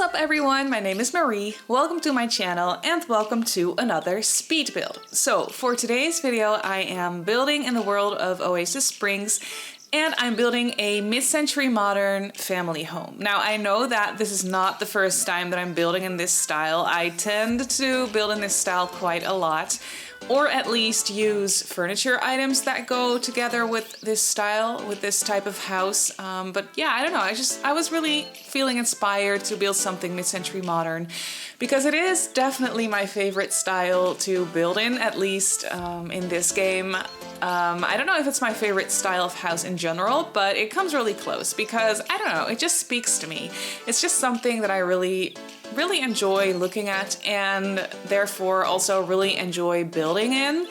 up everyone, my name is Marie, welcome to my channel and welcome to another speed build. So for today's video I am building in the world of Oasis Springs and I'm building a mid-century modern family home. Now I know that this is not the first time that I'm building in this style. I tend to build in this style quite a lot, or at least use furniture items that go together with this style, with this type of house. But yeah, I don't know, I was really feeling inspired to build something mid-century modern because it is definitely my favorite style to build in, at least in this game. I don't know if it's my favorite style of house in general, but it comes really close because, I don't know, it just speaks to me. It's just something that I really enjoy looking at and therefore also really enjoy building in.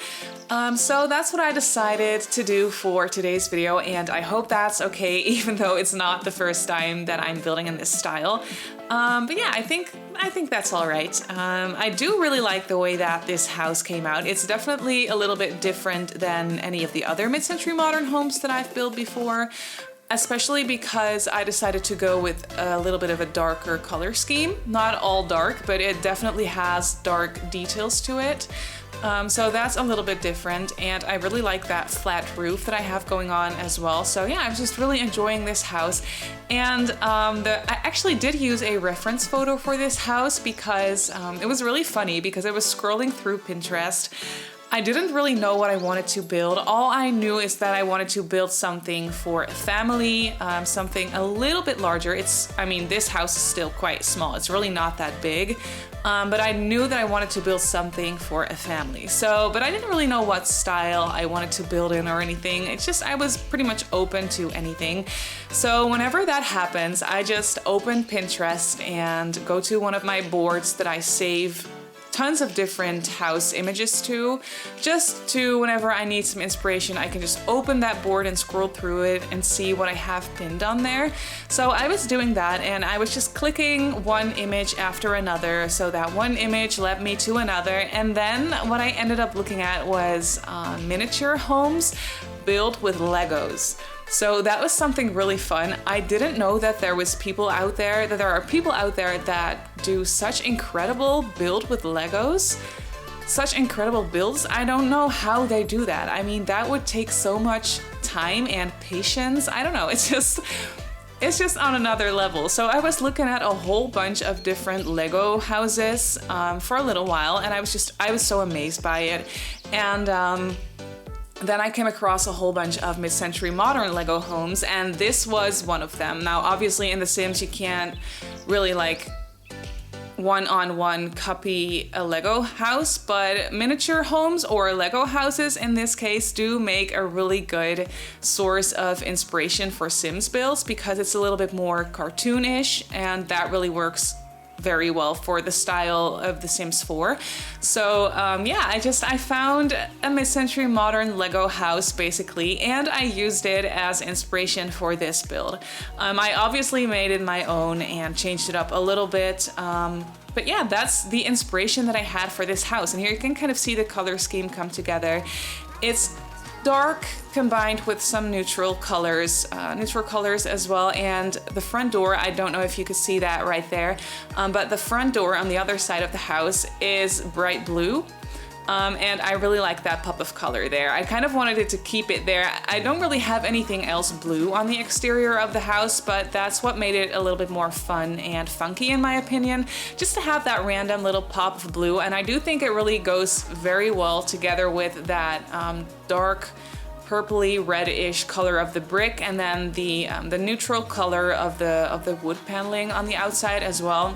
So that's what I decided to do for today's video, and I hope that's okay even though it's not the first time that I'm building in this style. But yeah, I think that's all right. I do really like the way that this house came out. It's definitely a little bit different than any of the other mid-century modern homes that I've built before, especially because I decided to go with a little bit of a darker color scheme. Not all dark, but it definitely has dark details to it. So that's a little bit different, and I really like that flat roof that I have going on as well. So yeah, I'm just really enjoying this house. And I actually did use a reference photo for this house because it was really funny because I was scrolling through Pinterest. I didn't really know what I wanted to build. All I knew is that I wanted to build something for a family, something a little bit larger. I mean, this house is still quite small. It's really not that big. But I knew that I wanted to build something for a family. But I didn't really know what style I wanted to build in or anything. It's just, I was pretty much open to anything. So whenever that happens, I just open Pinterest and go to one of my boards that I save tons of different house images to, just to whenever I need some inspiration, I can just open that board and scroll through it and see what I have pinned on there. So I was doing that and I was just clicking one image after another, so that one image led me to another, and then what I ended up looking at was miniature homes built with Legos. So that was something really fun. I didn't know that there are people out there that do such incredible build with Legos, such incredible builds. I don't know how they do that. I mean, that would take so much time and patience. I don't know, it's just on another level. So I was looking at a whole bunch of different Lego houses for a little while, and I was so amazed by it. And then I came across a whole bunch of mid-century modern Lego homes, and this was one of them. Now, obviously in The Sims, you can't really like one-on-one copy a Lego house, but miniature homes or Lego houses in this case do make a really good source of inspiration for Sims builds because it's a little bit more cartoonish, and that really works very well for the style of The Sims 4. So yeah, I found a mid-century modern Lego house basically, and I used it as inspiration for this build. I obviously made it my own and changed it up a little bit. But yeah, that's the inspiration that I had for this house. And here you can kind of see the color scheme come together. It's dark combined with some neutral colors as well, and the front door, I don't know if you could see that right there, but the front door on the other side of the house is bright blue, and I really like that pop of color there. I kind of wanted it to keep it there. I don't really have anything else blue on the exterior of the house, but that's what made it a little bit more fun and funky in my opinion, just to have that random little pop of blue, and I do think it really goes very well together with that dark purpley reddish color of the brick, and then the neutral color of the wood paneling on the outside as well.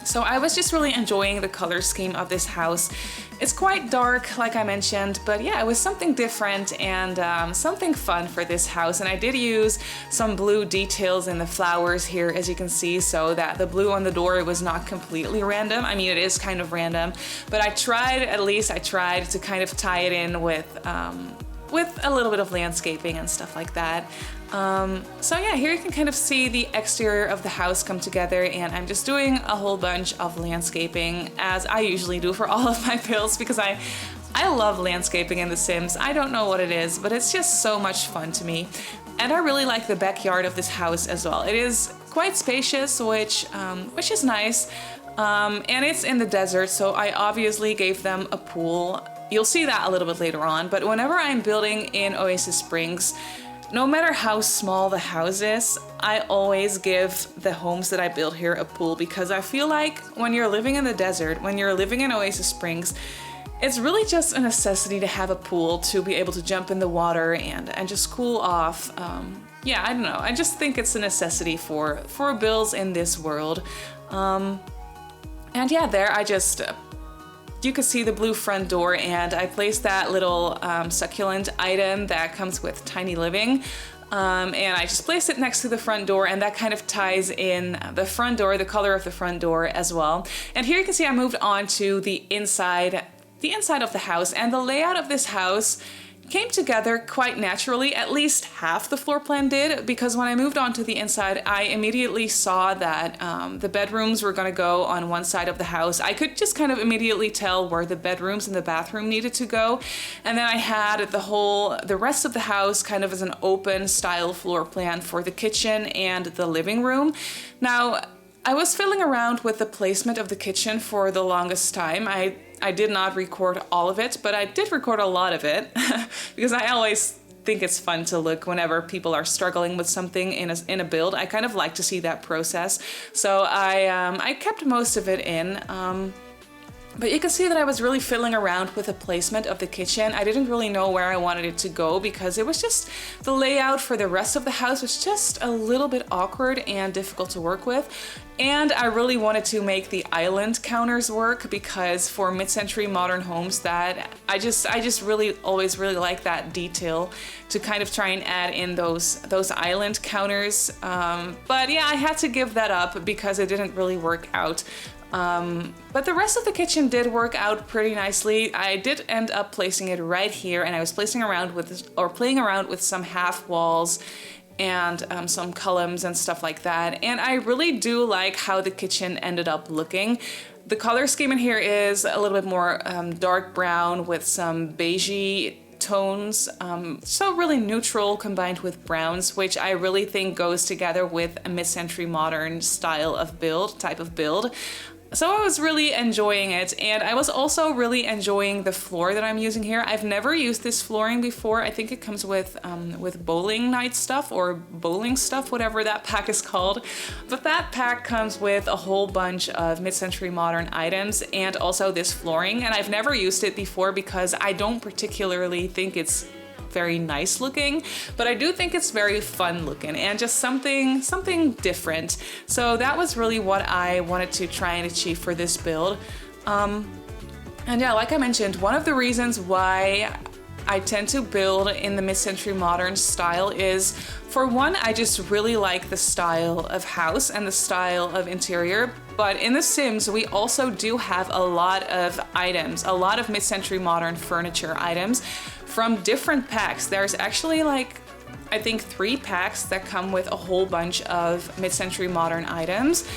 So I was just really enjoying the color scheme of this house. It's quite dark, like I mentioned, but yeah, it was something different and something fun for this house. And I did use some blue details in the flowers here, as you can see, so that the blue on the door was not completely random. I mean, it is kind of random, but I tried to kind of tie it in with a little bit of landscaping and stuff like that. So yeah, here you can kind of see the exterior of the house come together, and I'm just doing a whole bunch of landscaping, as I usually do for all of my builds, because I love landscaping in The Sims. I don't know what it is, but it's just so much fun to me. And I really like the backyard of this house as well. It is quite spacious, which is nice. And it's in the desert, so I obviously gave them a pool. You'll see that a little bit later on, but whenever I'm building in Oasis Springs, no matter how small the house is, I always give the homes that I build here a pool, because I feel like when you're living in the desert, when you're living in Oasis Springs, it's really just a necessity to have a pool to be able to jump in the water and just cool off. Yeah, I don't know. I just think it's a necessity for builds in this world. And yeah, there I just... You can see the blue front door, and I placed that little succulent item that comes with Tiny Living. And I just placed it next to the front door, and that kind of ties in the front door, the color of the front door as well. And here you can see I moved on to the inside of the house, and the layout of this house came together quite naturally. At least half the floor plan did, because when I moved on to the inside, I immediately saw that the bedrooms were going to go on one side of the house. I could just kind of immediately tell where the bedrooms and the bathroom needed to go. And then I had the rest of the house kind of as an open style floor plan for the kitchen and the living room. Now, I was fiddling around with the placement of the kitchen for the longest time. I did not record all of it, but I did record a lot of it because I always think it's fun to look whenever people are struggling with something in a build. I kind of like to see that process. So I kept most of it in. But you can see that I was really fiddling around with the placement of the kitchen. I didn't really know where I wanted it to go, because it was just, the layout for the rest of the house was just a little bit awkward and difficult to work with. And I really wanted to make the island counters work, because for mid-century modern homes, that I just really always really like that detail, to kind of try and add in those island counters. But yeah, I had to give that up because it didn't really work out. But the rest of the kitchen did work out pretty nicely. I did end up placing it right here, and I was playing around with some half walls and some columns and stuff like that. And I really do like how the kitchen ended up looking. The color scheme in here is a little bit more dark brown with some beigey tones, so really neutral combined with browns, which I really think goes together with a mid-century modern style of type of build. So I was really enjoying it, and I was also really enjoying the floor that I'm using here. I've never used this flooring before. I think it comes with bowling night stuff or bowling stuff, whatever that pack is called. But that pack comes with a whole bunch of mid-century modern items and also this flooring, and I've never used it before because I don't particularly think it's very nice looking, but I do think it's very fun looking and just something different. So that was really what I wanted to try and achieve for this build. And yeah, like I mentioned, one of the reasons why I tend to build in the mid-century modern style is, for one, I just really like the style of house and the style of interior. But in The Sims, we also do have a lot of items, a lot of mid-century modern furniture items from different packs. There's actually I think 3 packs that come with a whole bunch of mid-century modern items.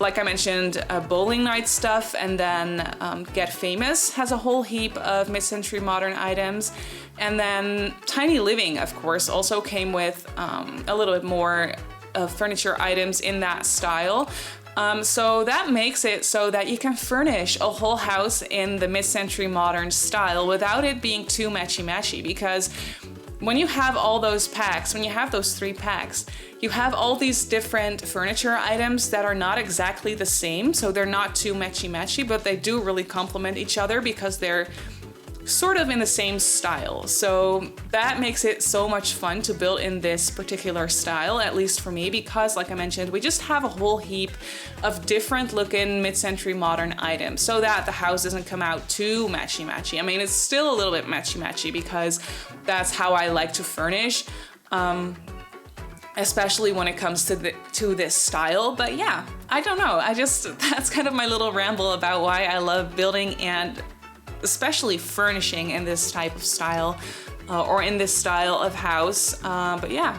Like I mentioned, bowling night stuff, and then Get Famous has a whole heap of mid-century modern items. And then Tiny Living, of course, also came with a little bit more furniture items in that style. So that makes it so that you can furnish a whole house in the mid-century modern style without it being too matchy-matchy, because when you have all those packs, when you have those 3 packs, you have all these different furniture items that are not exactly the same, so they're not too matchy-matchy, but they do really complement each other because they're sort of in the same style. So that makes it so much fun to build in this particular style, at least for me, because like I mentioned, we just have a whole heap of different looking mid-century modern items so that the house doesn't come out too matchy-matchy. I mean, it's still a little bit matchy-matchy because that's how I like to furnish, especially when it comes to this style. But yeah, I don't know. That's kind of my little ramble about why I love building and especially furnishing in this type of style or in this style of house. But yeah,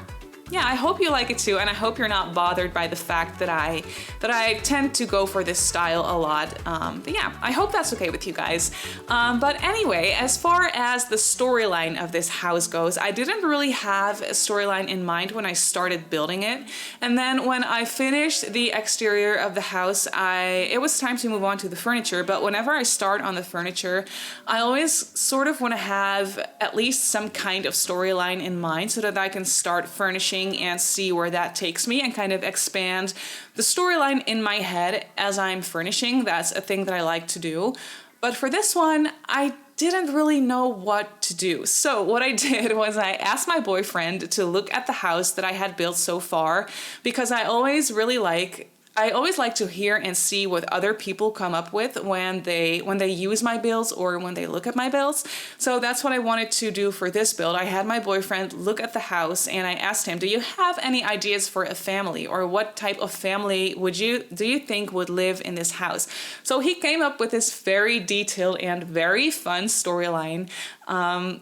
yeah, I hope you like it too, and I hope you're not bothered by the fact that I tend to go for this style a lot. But yeah, I hope that's okay with you guys. But anyway, as far as the storyline of this house goes, I didn't really have a storyline in mind when I started building it. And then when I finished the exterior of the house, it was time to move on to the furniture. But whenever I start on the furniture, I always sort of want to have at least some kind of storyline in mind so that I can start furnishing and see where that takes me and kind of expand the storyline in my head as I'm furnishing. That's a thing that I like to do. But for this one, I didn't really know what to do. So what I did was I asked my boyfriend to look at the house that I had built so far, because I always like to hear and see what other people come up with when they use my builds or when they look at my builds. So that's what I wanted to do for this build. I had my boyfriend look at the house and I asked him, do you have any ideas for a family, or what type of family do you think would live in this house? So he came up with this very detailed and very fun storyline,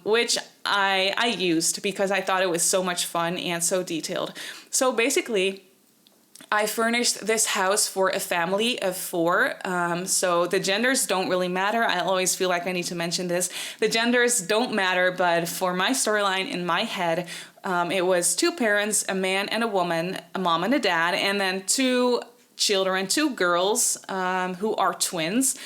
which I used because I thought it was so much fun and so detailed. So basically, I furnished this house for a family of 4, so the genders don't really matter. I always feel like I need to mention this. The genders don't matter, but for my storyline in my head, it was 2 parents, a man and a woman, a mom and a dad, and then 2 children, 2 girls who are twins.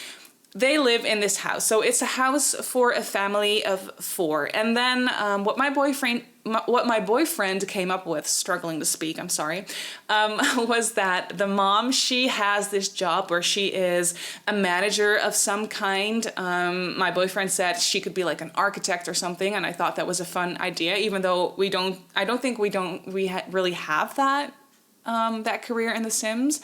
They live in this house. So it's a house for a family of 4. And then what my boyfriend came up with, struggling to speak, I'm sorry, was that the mom, she has this job where she is a manager of some kind. My boyfriend said she could be like an architect or something, and I thought that was a fun idea, even though I don't think we really have that career in The Sims.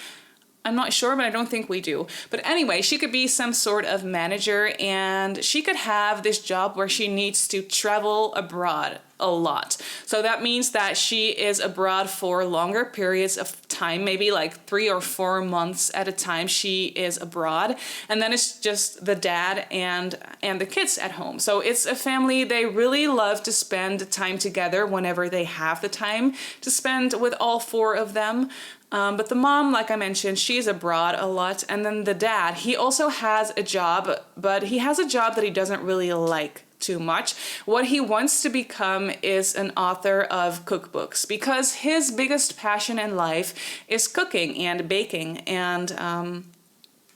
I'm not sure, but I don't think we do. But anyway, she could be some sort of manager, and she could have this job where she needs to travel abroad a lot. So that means that she is abroad for longer periods of time, maybe like 3 or 4 months at a time she is abroad. And then it's just the dad and the kids at home. So it's a family. They really love to spend time together whenever they have the time to spend with all 4 of them. But the mom, like I mentioned, she's abroad a lot. And then the dad, he also has a job, but he has a job that he doesn't really like too much. What he wants to become is an author of cookbooks, because his biggest passion in life is cooking and baking, and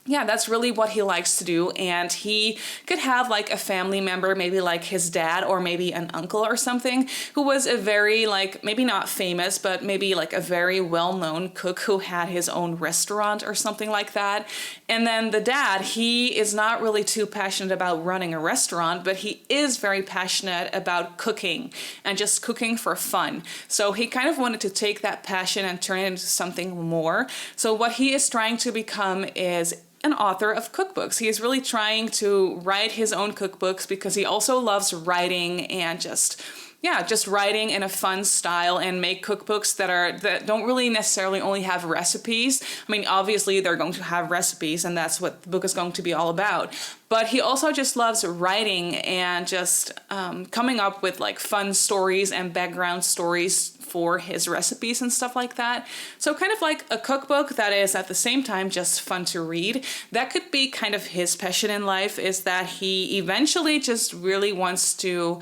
yeah, that's really what he likes to do. And he could have like a family member, maybe like his dad or maybe an uncle or something, who was a very, like, maybe not famous, but maybe like a very well-known cook who had his own restaurant or something like that. And then the dad, he is not really too passionate about running a restaurant, but he is very passionate about cooking and just cooking for fun. So he kind of wanted to take that passion and turn it into something more. So what he is trying to become is an author of cookbooks. He is really trying to write his own cookbooks, because he also loves writing and just writing in a fun style, and make cookbooks that don't really necessarily only have recipes. I mean, obviously they're going to have recipes, and that's what the book is going to be all about. But he also just loves writing and just coming up with like fun stories and background stories for his recipes and stuff like that. So kind of like a cookbook that is at the same time just fun to read. That could be kind of his passion in life, is that he eventually just really wants to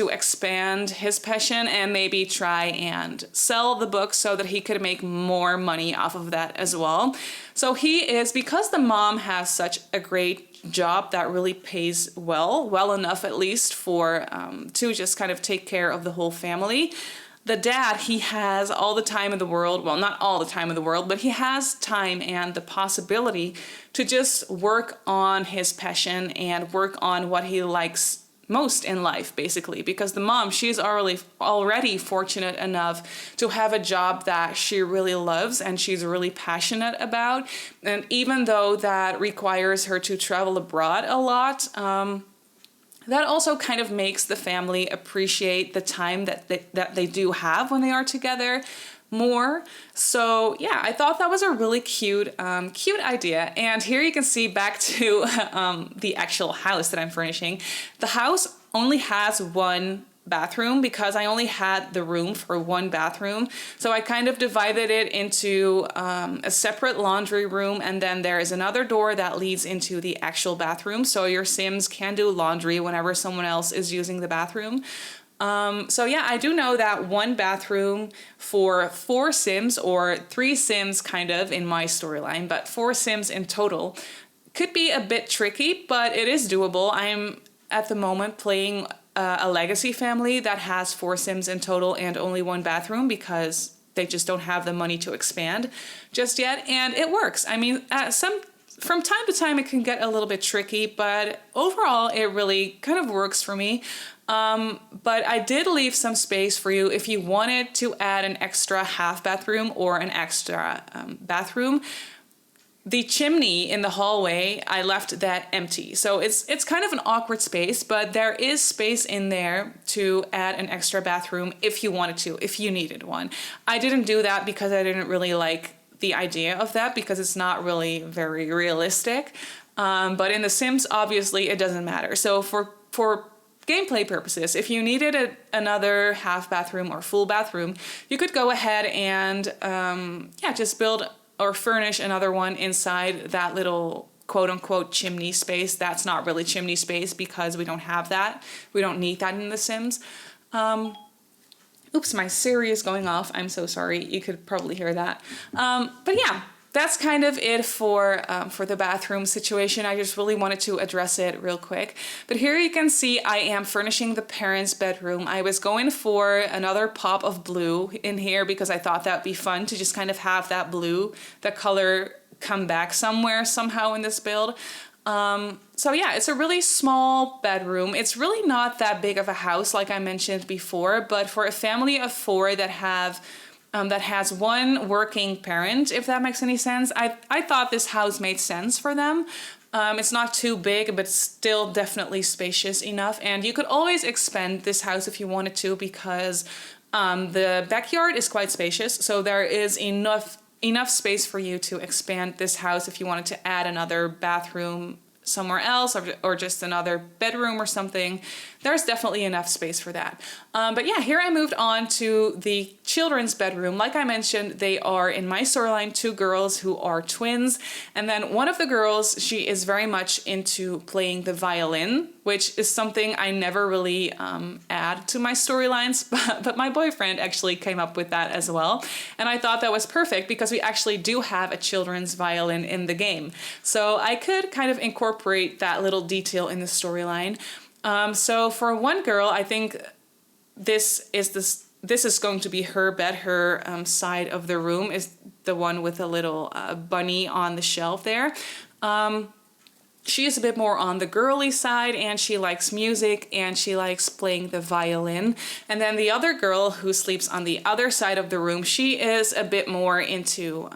expand his passion and maybe try and sell the book so that he could make more money off of that as well. So because the mom has such a great job that really pays well enough at least for to just kind of take care of the whole family. The dad, he has all the time in the world, well, not all the time in the world, but he has time and the possibility to just work on his passion and work on what he likes most in life, basically, because the mom, she's already fortunate enough to have a job that she really loves and she's really passionate about. And even though that requires her to travel abroad a lot, that also kind of makes the family appreciate the time that they do have when they are together more. So yeah, I thought that was a really cute idea. And here you can see, back to the actual house that I'm furnishing. The house only has one bathroom because I only had the room for one bathroom. So I kind of divided it into a separate laundry room, and then there is another door that leads into the actual bathroom. So your Sims can do laundry whenever someone else is using the bathroom. So yeah, I do know that one bathroom for 4 Sims, or 3 Sims kind of in my storyline, but 4 Sims in total could be a bit tricky, but it is doable. I'm at the moment playing a legacy family that has 4 Sims in total and only one bathroom because they just don't have the money to expand just yet, and it works. I mean, from time to time it can get a little bit tricky, but overall it really kind of works for me. But I did leave some space for you if you wanted to add an extra half bathroom or an extra bathroom. The chimney in the hallway, I left that empty. So it's kind of an awkward space, but there is space in there to add an extra bathroom if you wanted to, if you needed one. I didn't do that because I didn't really like the idea of that because it's not really very realistic. But in The Sims, obviously it doesn't matter. So for gameplay purposes, if you needed another half bathroom or full bathroom, you could go ahead and just build or furnish another one inside that little quote-unquote chimney space. That's not really chimney space because we don't have that. We don't need that in The Sims. Oops, my Siri is going off. I'm so sorry. You could probably hear that. But yeah, that's kind of it for the bathroom situation. I just really wanted to address it real quick. But here you can see I am furnishing the parents' bedroom. I was going for another pop of blue in here because I thought that'd be fun to just kind of have that blue, the color come back somehow in this build. So yeah, it's a really small bedroom. It's really not that big of a house like I mentioned before, but for a family of 4 that has one working parent, if that makes any sense, I thought this house made sense for them. It's not too big, but still definitely spacious enough. And you could always expand this house if you wanted to because the backyard is quite spacious. So there is enough space for you to expand this house if you wanted to add another bathroom somewhere else or just another bedroom or something. There's definitely enough space for that. But yeah, here I moved on to the children's bedroom. Like I mentioned, they are in my storyline 2 girls who are twins. And then one of the girls, she is very much into playing the violin, which is something I never really add to my storylines, but my boyfriend actually came up with that as well. And I thought that was perfect because we actually do have a children's violin in the game. So I could kind of incorporate that little detail in the storyline. So for one girl, I think this is going to be her bed. Her side of the room is the one with a little bunny on the shelf there. She is a bit more on the girly side and she likes music and she likes playing the violin. And then the other girl who sleeps on the other side of the room, she is a bit more into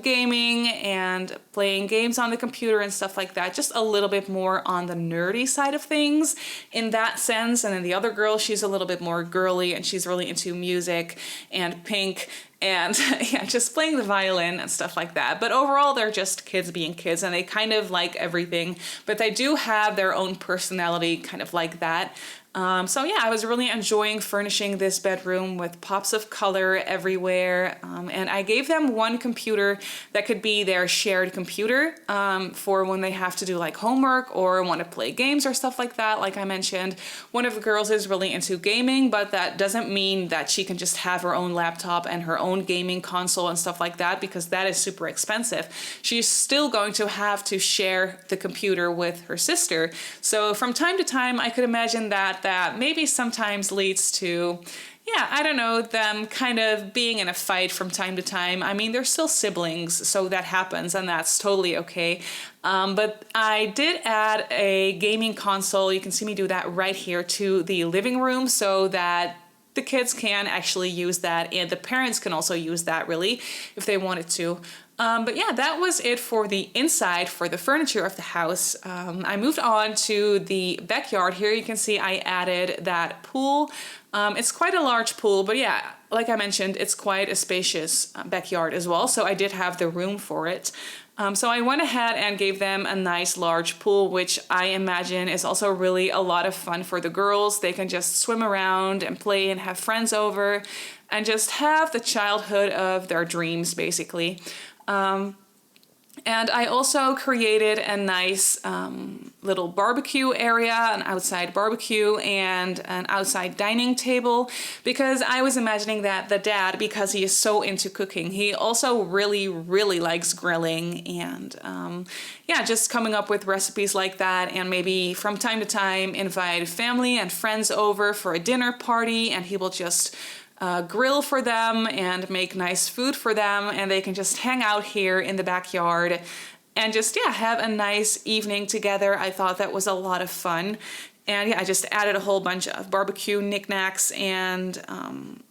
gaming and playing games on the computer and stuff like that. Just a little bit more on the nerdy side of things in that sense. And then the other girl, she's a little bit more girly and she's really into music and pink and yeah, just playing the violin and stuff like that. But overall, they're just kids being kids and they kind of like everything, but they do have their own personality kind of like that. So yeah, I was really enjoying furnishing this bedroom with pops of color everywhere. And I gave them one computer that could be their shared computer for when they have to do like homework or want to play games or stuff like that. Like I mentioned, one of the girls is really into gaming, but that doesn't mean that she can just have her own laptop and her own gaming console and stuff like that because that is super expensive. She's still going to have to share the computer with her sister. So from time to time, I could imagine that maybe sometimes leads to, yeah, I don't know, them kind of being in a fight from time to time. I mean, they're still siblings, so that happens, and that's totally okay. But I did add a gaming console, you can see me do that right here, to the living room so that the kids can actually use that, and the parents can also use that, really, if they wanted to. But yeah, that was it for the inside, for the furniture of the house. I moved on to the backyard. Here you can see I added that pool. It's quite a large pool, but yeah, like I mentioned, it's quite a spacious backyard as well, so I did have the room for it. So I went ahead and gave them a nice large pool, which I imagine is also really a lot of fun for the girls. They can just swim around and play and have friends over and just have the childhood of their dreams, basically. And I also created a nice little barbecue area, an outside barbecue and an outside dining table, because I was imagining that the dad, because he is so into cooking, he also really likes grilling and yeah, just coming up with recipes like that, and maybe from time to time invite family and friends over for a dinner party, and he will just grill for them and make nice food for them, and they can just hang out here in the backyard and just, yeah, have a nice evening together. I thought that was a lot of fun. And yeah, I just added a whole bunch of barbecue knickknacks and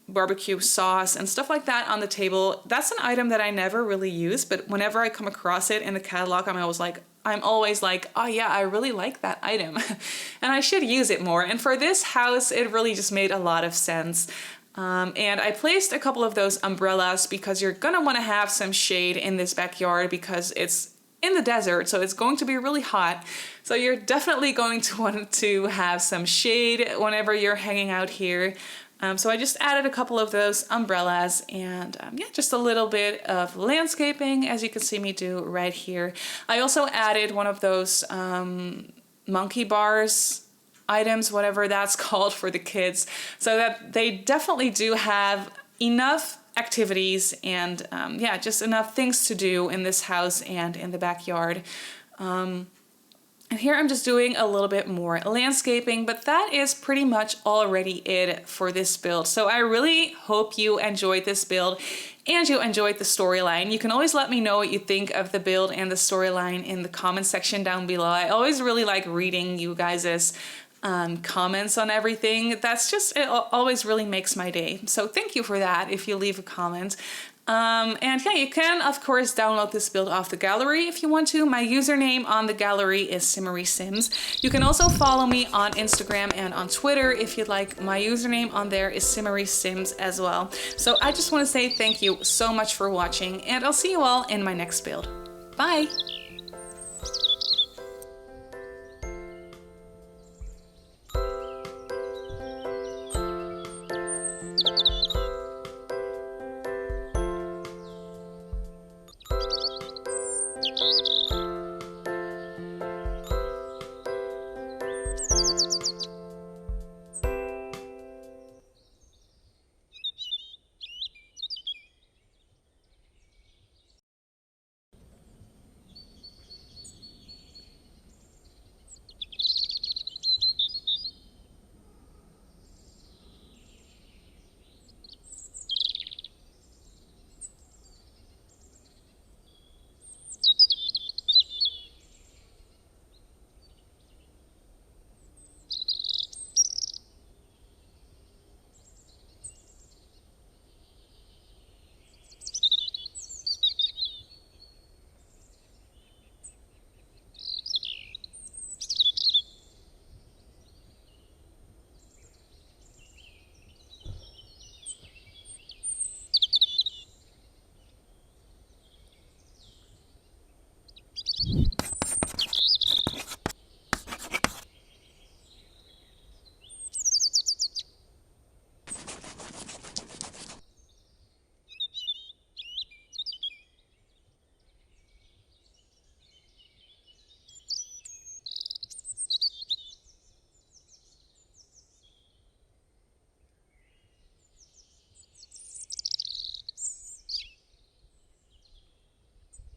barbecue sauce and stuff like that on the table. That's an item that I never really use, but whenever I come across it in the catalog, I'm always like, oh yeah, I really like that item and I should use it more. And for this house, it really just made a lot of sense. And I placed a couple of those umbrellas because you're gonna want to have some shade in this backyard because it's in the desert, so it's going to be really hot. So you're definitely going to want to have some shade whenever you're hanging out here. So I just added a couple of those umbrellas and yeah, just a little bit of landscaping, as you can see me do right here. I also added one of those monkey bars items, whatever that's called, for the kids, so that they definitely do have enough activities and yeah, just enough things to do in this house and in the backyard. And here I'm just doing a little bit more landscaping, but that is pretty much already it for this build. So I really hope you enjoyed this build and you enjoyed the storyline. You can always let me know what you think of the build and the storyline in the comment section down below. I always really like reading you guys' comments on everything. That's just, it always really makes my day. So thank you for that if you leave a comment. And yeah, you can of course download this build off the gallery if you want to. My username on the gallery is Simmarysims. You can also follow me on Instagram and on Twitter if you'd like. My username on there is Simmarysims as well. So I just want to say thank you so much for watching, and I'll see you all in my next build. Bye!